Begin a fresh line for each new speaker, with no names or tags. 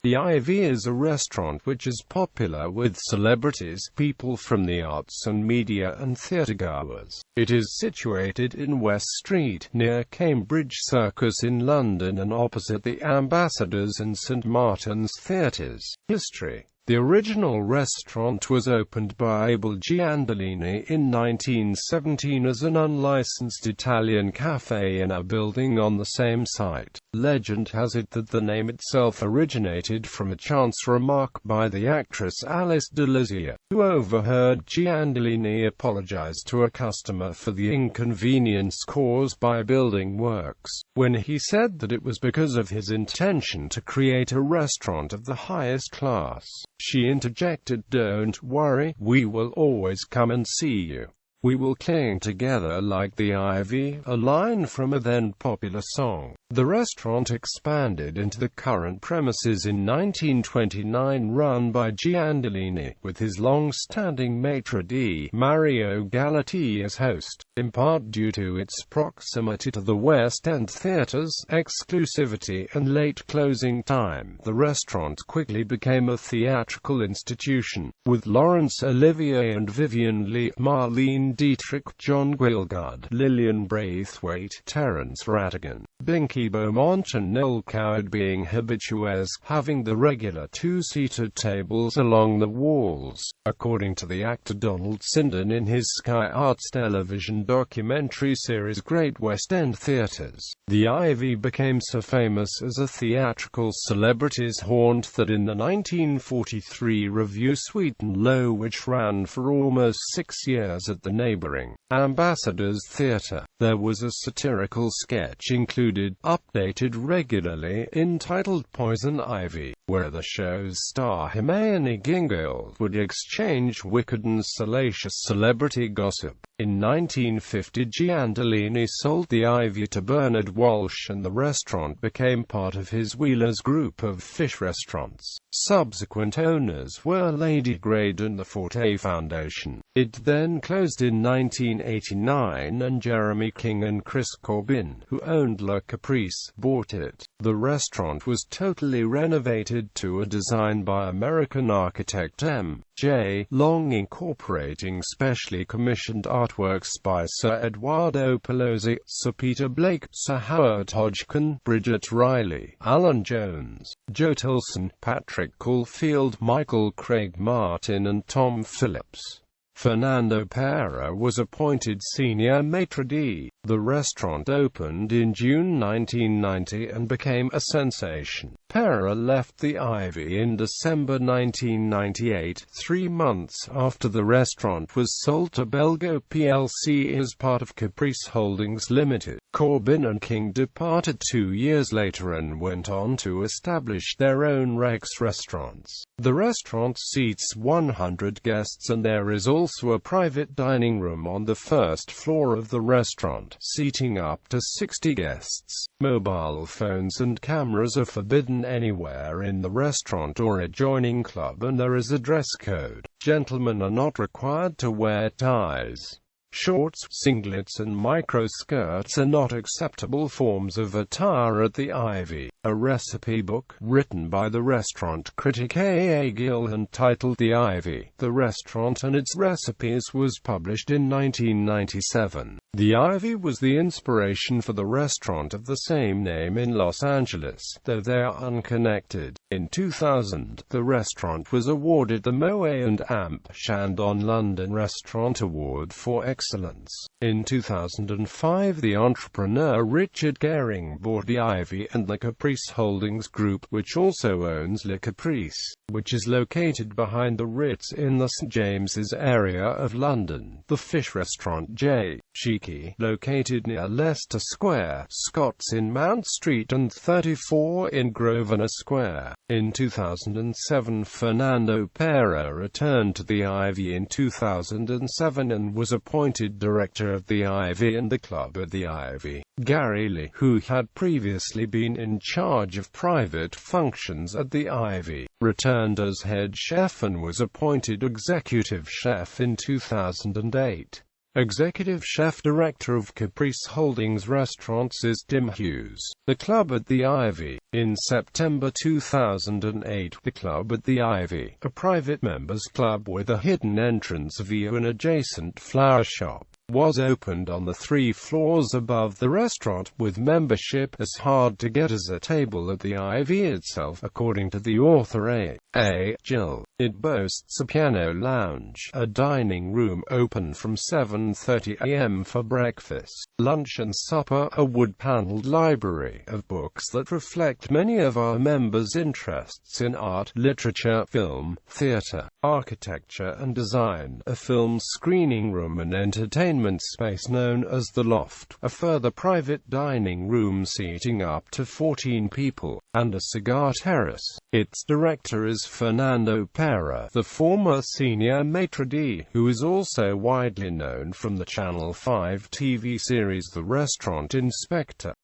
The Ivy is a restaurant which is popular with celebrities, people from the arts and media, and theatregoers. It is situated in West Street, near Cambridge Circus in London and opposite the Ambassadors and St Martin's Theatres. History. The original restaurant was opened by Abel Giandolini in 1917 as an unlicensed Italian café in a building on the same site. Legend has it that the name itself originated from a chance remark by the actress Alice Delizia, who overheard Giandolini apologize to a customer for the inconvenience caused by building works, when he said that it was because of his intention to create a restaurant of the highest class. She interjected, "Don't worry, we will always come and see you. We will cling together like the ivy," a line from a then popular song. The restaurant expanded into the current premises in 1929, run by Giandolini, with his long-standing maitre d' Mario Galati as host. In part due to its proximity to the West End theatres, exclusivity, and late closing time, the restaurant quickly became a theatrical institution, with Laurence Olivier and Vivian Leigh, Marlene Dietrich, John Gielgud, Lillian Braithwaite, Terence Rattigan, Binky Beaumont and Noel Coward being habitués, having the regular two-seated tables along the walls. According to the actor Donald Sinden in his Sky Arts television documentary series Great West End Theatres, the Ivy became so famous as a theatrical celebrities haunt that in the 1943 revue Sweeten Low, which ran for almost 6 years at the neighboring Ambassadors Theatre, there was a satirical sketch included, updated regularly, entitled Poison Ivy, where the show's star Hermione Gingold would exchange wicked and salacious celebrity gossip. In 1950, Giandolini sold the Ivy to Bernard Walsh and the restaurant became part of his Wheeler's group of fish restaurants. Subsequent owners were Lady Grade and the Forte Foundation. It then closed in 1989 and Jeremy King and Chris Corbin, who owned Le Caprice, bought it. The restaurant was totally renovated to a design by American architect M.J. Long, incorporating specially commissioned artworks by Sir Eduardo Pelosi, Sir Peter Blake, Sir Howard Hodgkin, Bridget Riley, Alan Jones, Joe Tilson, Patrick Caulfield, Michael Craig Martin and Tom Phillips. Fernando Pera was appointed senior maitre d'. The restaurant opened in June 1990 and became a sensation. Pera left the Ivy in December 1998, 3 months after the restaurant was sold to Belgo plc as part of Caprice Holdings Limited. Corbin and King departed 2 years later and went on to establish their own Rex restaurants. The restaurant seats 100 guests and there is also a private dining room on the first floor of the restaurant, seating up to 60 guests. Mobile phones and cameras are forbidden anywhere in the restaurant or adjoining club and there is a dress code. Gentlemen are not required to wear ties. Shorts, singlets and micro-skirts are not acceptable forms of attire at the Ivy. A recipe book, written by the restaurant critic A. A. Gill and titled The Ivy, the Restaurant and Its Recipes, was published in 1997. The Ivy was the inspiration for the restaurant of the same name in Los Angeles, though they are unconnected. In 2000, the restaurant was awarded the Moet & Amp Chandon London Restaurant Award for Excellence. In 2005, the entrepreneur Richard Gehring bought the Ivy and the Caprice Holdings Group, which also owns Le Caprice, which is located behind the Ritz in the St James's area of London. The fish restaurant J. Cheeky, located near Leicester Square, Scott's in Mount Street and 34 in Grosvenor Square. In 2007, Fernando Pera returned to the Ivy in 2007 and was appointed director of the Ivy and the Club at the Ivy. Gary Lee, who had previously been in charge of private functions at the Ivy, returned as head chef and was appointed executive chef in 2008. Executive Chef Director of Caprice Holdings Restaurants is Tim Hughes. The Club at the Ivy. In September 2008, the Club at the Ivy, a private members club with a hidden entrance via an adjacent flower shop, was opened on the 3 floors above the restaurant, with membership as hard to get as a table at the Ivy itself, according to the author A. Jill. It boasts a piano lounge, a dining room open from 7:30 a.m. for breakfast, lunch and supper, a wood-paneled library of books that reflect many of our members' interests in art, literature, film, theatre, architecture and design, a film screening room and entertainment space known as the Loft, a further private dining room seating up to 14 people, and a cigar terrace. Its director is Fernando Pera, the former senior maitre d', who is also widely known from the Channel 5 TV series The Restaurant Inspector.